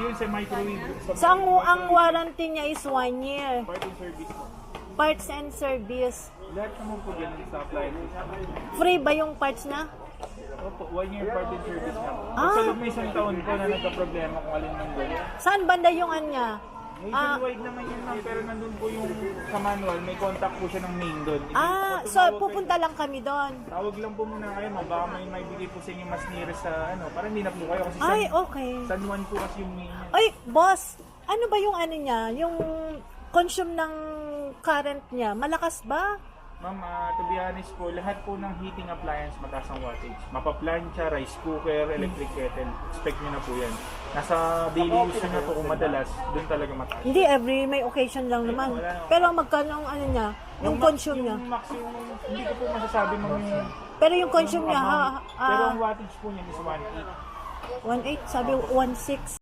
yun sa microwave. So, ang warranty niya is 1 year. Part and service po. Parts and service. Lahat naman po ganun sa appliances. Free ba yung parts na? Opo, 1 year part and service na po. Ah. Sa loob may isang taon po na nagka-problema kung alin ng gano'n. Saan banda yung anya? Nationwide naman yun ma'am, pero nandun po yung sa manual, may contact po siya ng main doon. So pupunta lang kami doon. Tawag lang po muna kayo, ma'am. Baka may bigay po sa inyo mas nearest sa ano, para hindi na po kayo kasi Ay, okay. San Juan po kasi yung main niya. Ay, boss, ano ba yung ano niya? Yung consume ng current niya, malakas ba? Ma'am, to be honest po, lahat po ng heating appliance mataas ang wattage. Mapaplancha, rice cooker, electric kettle. Expect nyo na po yan. Nasa daily use na po kung madalas, doon talaga mataas. Hindi, may occasion lang naman. Pero magkano ang ano niya? Yung consume niya? Yung maximum, hindi ko po masasabi ma'am yung... Pero yung consume niya, pero ang wattage po niya is 1.8. 1.8, sabi 1.6.